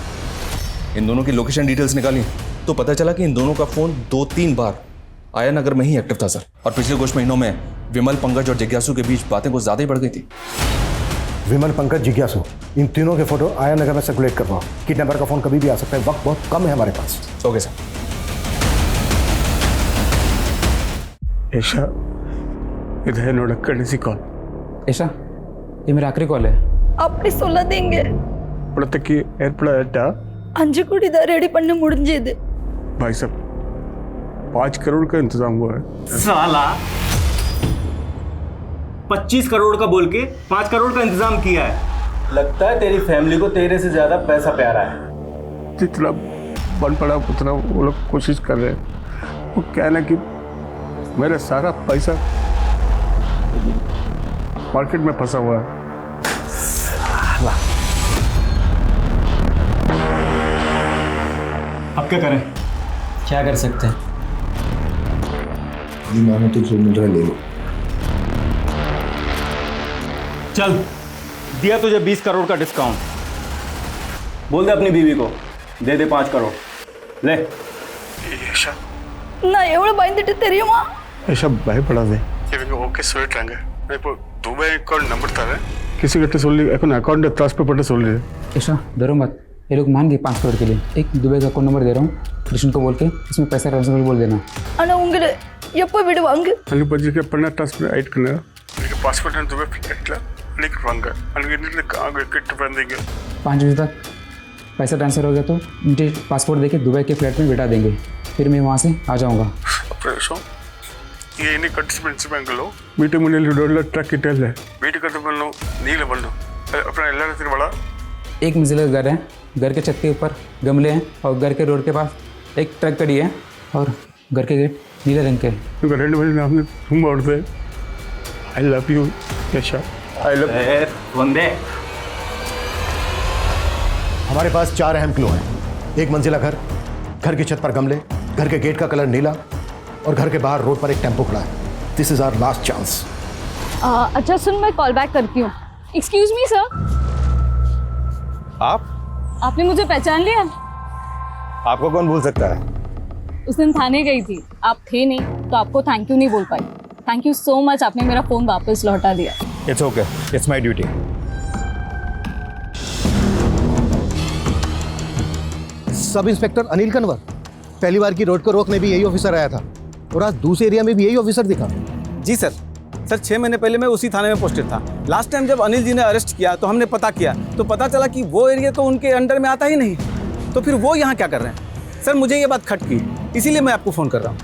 इन दोनों की लोकेशन डिटेल्स निकाली तो पता चला कि इन दोनों का फोन 2-3 बार आया नगर में ही एक्टिव था सर। और पिछले कुछ महीनों में विमल, पंकज और जिज्ञासु के बीच बातें कुछ ज्यादा ही बढ़ गई थी। विमल, पंकज, जिज्ञासु, इन तीनों के फोटो आया नगर में सर्कुलेट करवाओ। किडनैपर का फोन कभी भी आ सकता है, वक्त बहुत कम है हमारे पास। Okay sir. ऐशा, इधर नोटक करने सी कॉल। ऐशा, ये मेरा आखिरी कॉल है। आपने 16 देंगे? पुलत्तकी एयरपोर्ट अंजुकुड़ी रेडी पन्ने मुड़े दे। भाई साहब 5 करोड़ का इंतजाम हुआ है। साला 25 करोड़ का बोल के 5 करोड़ का इंतजाम किया है। लगता है तेरी फैमिली को तेरे से ज्यादा पैसा प्यारा है। जितना बन पड़ा उतना वो लोग कोशिश कर रहे हैं। वो कहना कि मेरा सारा पैसा मार्केट में फंसा हुआ है। अब क्या करें? क्या कर सकते हैं? जी मानो तो जो मुद्रा ले लो। चल, दिया तुझे 20 करोड़ का डिस्काउंट। बोल दे अपनी बीवी को दे दे 5 करोड़ ले। ना एवढं बांधते तरी मा ऐसा भयपड़ा दे ओके சொல்லிட்டாங்க இப்போ துபாய் அக்கவுண்ட் நம்பர் தரேன் किसी கிட்ட சொல்லி এখন अकाउंट ट्रांसफर பண்ண சொல்லு। ऐसा डरो मत, ये लोग मान गए 5 करोड़ के लिए। एक दुबई का अकाउंट नंबर दे रहा हूँ, कृष्ण को बोल के इसमें पैसा ट्रांसफर बोल देना। ஆனா உங்களை எப்போ விடுவாங்க? அங்க பஜ்ஜிக்கு பண்ண ट्रांसफर ஆயிட் பண்ணா எனக்கு பாஸ்போர்ட் அண்ட் துபாய் ஃளைட்ல லிங்க் வாங்க அங்க இருந்து காங்க கிட்ட வந்தீங்க 5 बजे तक पैसा ट्रांसफर हो गया तो मुझे पासपोर्ट देके दुबई के फ्लैट में बिठा देंगे, फिर मैं वहाँ से आ जाऊँगा। ये इन्हीं कंटिस्पेंट्स बैंगलो मीटे मुने डॉलर ट्रक की टेल है मीटे करते बनलो नीले बनलो अपना एलआर से बड़ा एक मंजिला घर है, घर के छत के ऊपर गमले हैं और घर के रोड के पास एक ट्रक खड़ी है और घर के गेट नीले रंग के। रेड वाले नाम ने तुम और से आई लव यू यशा आई लव वंदे। हमारे पास 4 अहम क्लू हैं। एक मंजिला घर, घर की छत पर गमले, घर के गेट का कलर नीला और घर के बाहर रोड पर एक टेम्पो खड़ा है। This is our last chance. अच्छा सुन, मैं कॉल बैक करती हूँ। एक्सक्यूज मी सर, आपने मुझे पहचान लिया? आपको कौन भूल सकता है? उस दिन थाने गई थी, आप थे नहीं तो आपको थैंक यू नहीं बोल पाई। थैंक यू सो मच, आपने मेरा फ़ोन वापस लौटा दिया। It's okay, it's my duty. Sub inspector Anil Kanwar, पहली बार की रोड को रोकने भी यही ऑफिसर आया था और आज दूसरे एरिया में भी यही ऑफिसर दिखा। जी सर, 6 महीने पहले मैं उसी थाने में पोस्टेड था। लास्ट टाइम जब अनिल जी ने अरेस्ट किया तो हमने पता किया तो पता चला कि वो एरिया तो उनके अंडर में आता ही नहीं, तो फिर वो यहाँ क्या कर रहे हैं? सर मुझे ये बात खटकी, इसीलिए मैं आपको फ़ोन कर रहा हूँ।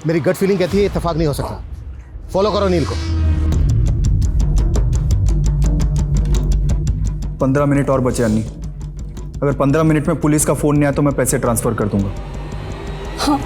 मेरी गट फीलिंग कहती है इत्तेफाक नहीं हो सकता। फॉलो करो अनिल को। 15 मिनट और बचे अन्नी। अगर 15 मिनट में पुलिस का फ़ोन नहीं आया तो मैं पैसे ट्रांसफ़र कर दूंगा। हाँ।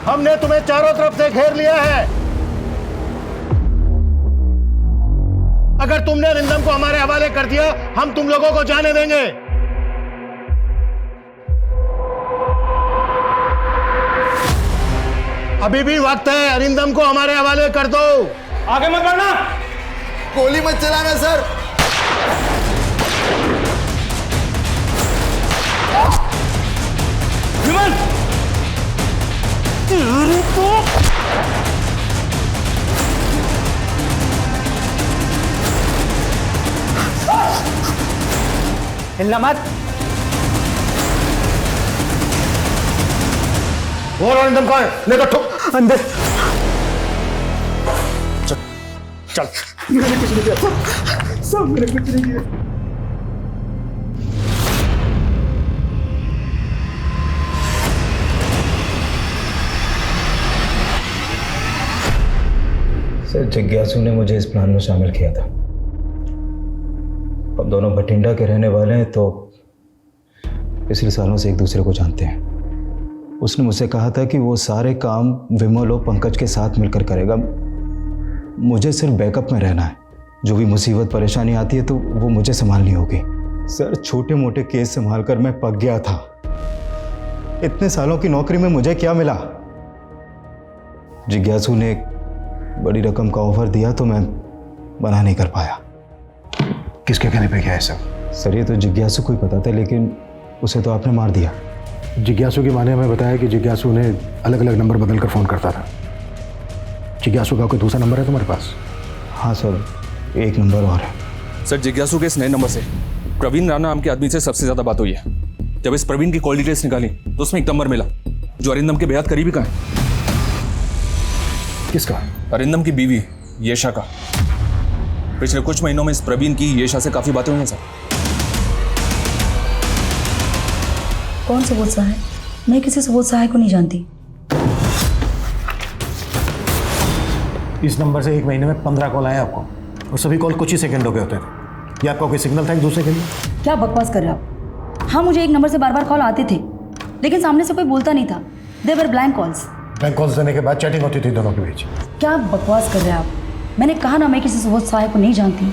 हमने तुम्हें चारों तरफ से घेर लिया है। अगर तुमने अरिंदम को हमारे हवाले कर दिया, हम तुम लोगों को जाने देंगे। अभी भी वक्त है, अरिंदम को हमारे हवाले कर दो। आगे मत बढ़ना, गोली मत चलाना सर। विमल, हिलना मत। वो अरिंदम कौन है? लेकर ठोक अंदर। चल मैंने कुछ नहीं किया सब मैंने कुछ नहीं किया। सर जिज्ञासु ने मुझे इस प्लान में शामिल किया था। हम दोनों भटिंडा के रहने वाले हैं तो पिछले सालों से एक दूसरे को जानते हैं। उसने मुझसे कहा था कि वो सारे काम विमल और पंकज के साथ मिलकर करेगा। मुझे सिर्फ बैकअप में रहना है, जो भी मुसीबत परेशानी आती है तो वो मुझे संभालनी होगी। सर छोटे मोटे केस संभाल कर मैं पक गया था। इतने सालों की नौकरी में मुझे क्या मिला? जिज्ञासु ने एक बड़ी रकम का ऑफर दिया तो मैं मना नहीं कर पाया। किसके कहने पे क्या है सब? सर ये तो जिज्ञासु को ही पता था, लेकिन उसे तो आपने मार दिया। जिज्ञासु की माँ ने हमें बताया कि जिज्ञासु ने अलग अलग नंबर बदल कर फ़ोन करता था। जिज्ञासु का कोई दूसरा नंबर है तुम्हारे पास? हाँ सर, एक नंबर और है। सर जिज्ञासु के इस नए नंबर से प्रवीण राणा नाम के आदमी से सबसे ज़्यादा बात हुई है। जब इस प्रवीण की कॉल डिटेल्स निकाली तो उसमें एक नंबर मिला जो अरिंदम के बेहद करीबी का है। किसका? अरिंदम की बीवी येशा का। पिछले कुछ महीनों में इस प्रवीण की येशा से काफी बातें हुई हैं सर। कौन सुबोध सहाय? मैं किसी सुबोध सहाय को नहीं जानती। इस नंबर से एक महीने में 15 कॉल आए आपको, और सभी कॉल कुछ ही सेकंडों के होते थे। ये आपका कोई सिग्नल था एक दूसरे के लिए? क्या बकवास कर रहे हो आप? हाँ, मुझे एक नंबर से बार बार कॉल आते थे, लेकिन सामने से कोई बोलता नहीं था। दे वर ब्लैंक कॉल्स। ब्लैंक कॉल्स देने के बाद चैटिंग होती थी दोनों के बीच। क्या बकवास कर रहे हैं आप? मैंने कहा ना, मैं किसी सुबोध सहाय को नहीं जानती।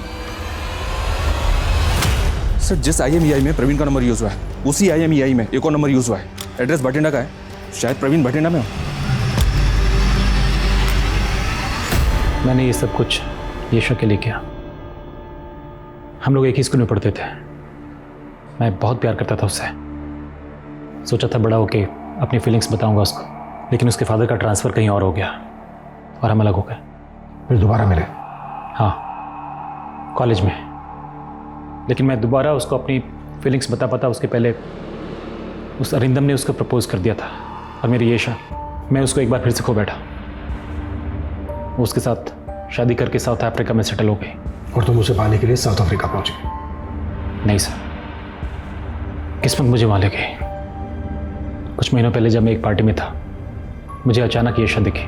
सर, जिस IMEI में प्रवीण का नंबर यूज हुआ है, उसी IMEI में एक और नंबर यूज हुआ है। एड्रेस भटिंडा का है, शायद प्रवीण भटिंडा में हो। मैंने ये सब कुछ येशा के लिए किया। हम लोग एक ही स्कूल में पढ़ते थे। मैं बहुत प्यार करता था उससे। सोचा था बड़ा होके अपनी फीलिंग्स बताऊंगा उसको, लेकिन उसके फादर का ट्रांसफ़र कहीं और हो गया और हम अलग हो गए। फिर दोबारा मिले? हाँ, कॉलेज में। लेकिन मैं दोबारा उसको अपनी फीलिंग्स बता पाता उसके पहले उस अरिंदम ने उसको प्रपोज कर दिया था। और मेरी येशा, मैं उसको एक बार फिर से खो बैठा। वो उसके साथ शादी करके साउथ अफ्रीका में सेटल हो गई। और तुम उसे पाने के लिए साउथ अफ्रीका पहुंच गए? नहीं सर, किस्मत मुझे वहाँ ले गई। कुछ महीनों पहले जब मैं एक पार्टी में था, मुझे अचानक येशा दिखी।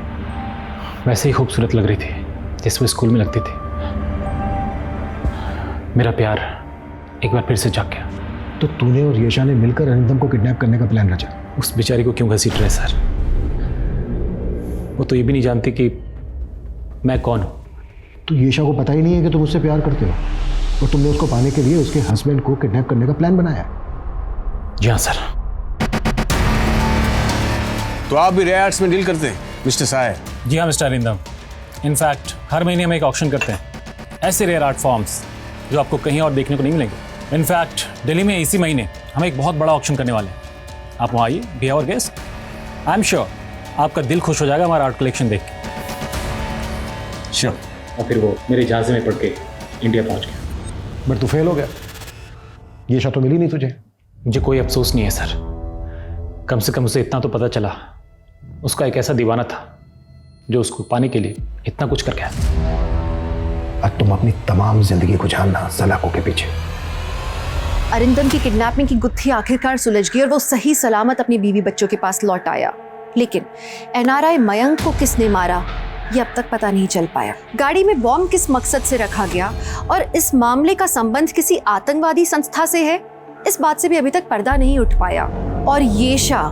वैसे ही खूबसूरत लग रही थी जैसे वो स्कूल में लगती थी। मेरा प्यार एक बार फिर से जाग गया। तो तूने और येशा ने मिलकर अरिंदम को किडनैप करने का प्लान रचा? उस बेचारी को क्यों घसीट रहे सर? वो तो ये भी नहीं जानती कि मैं कौन हूँ। तो येशा को पता ही नहीं है कि तुम उससे प्यार करते हो, और तुमने उसको पाने के लिए उसके हस्बैंड को किडनैप करने का प्लान बनाया? जी हाँ सर। तो आप भी रेयर आर्ट्स में डील करते हैं मिस्टर साय? जी हाँ मिस्टर अरिंदम। इनफैक्ट हर महीने हम एक ऑक्शन करते हैं, ऐसे रेयर आर्ट फॉर्म्स जो आपको कहीं और देखने को नहीं मिलेंगे। इनफैक्ट दिल्ली में इसी महीने हम एक बहुत बड़ा ऑक्शन करने वाले हैं। आप वहाँ आइए, be our guest. I am sure आपका दिल खुश हो जाएगा हमारा आर्ट कलेक्शन देख के। श्योर। और फिर वो मेरे जहाज़ में पढ़ के इंडिया पहुँच गया। बट तू फेल हो गया। येशा तो मिली नहीं तुझे। मुझे कोई अफसोस नहीं है सर। कम से कम उसे इतना तो पता चला, उसका एक ऐसा दीवाना था जो उसको पाने के लिए इतना कुछ कर गया। अब तुम अपनी तमाम जिंदगी को जानना सलाखों के पीछे। अरिंदम की किडनैपिंग की गुत्थी आखिरकार सुलझ गई और वो सही सलामत अपनी बीवी बच्चों के पास लौट आया। लेकिन NRI मयंक को किसने मारा ये अब तक पता नहीं चल पाया। गाड़ी में बॉम्ब किस मकसद से रखा गया और इस मामले का संबंध किसी आतंकवादी संस्था से है, इस बात से भी अभी तक पर्दा नहीं उठ पाया। और येशा,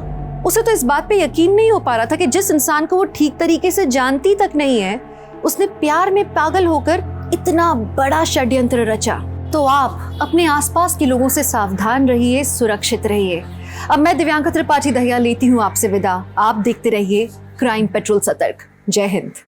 उसे तो इस बात पे यकीन नहीं हो पा रहा था कि जिस इंसान को वो ठीक तरीके से जानती तक नहीं है, उसने प्यार में पागल होकर इतना बड़ा षड्यंत्र रचा। तो आप अपने आसपास के लोगों से सावधान रहिए, सुरक्षित रहिए। अब मैं दिव्यांका त्रिपाठी दहिया लेती हूँ आपसे विदा। आप देखते रहिए क्राइम पेट्रोल सतर्क। जय हिंद।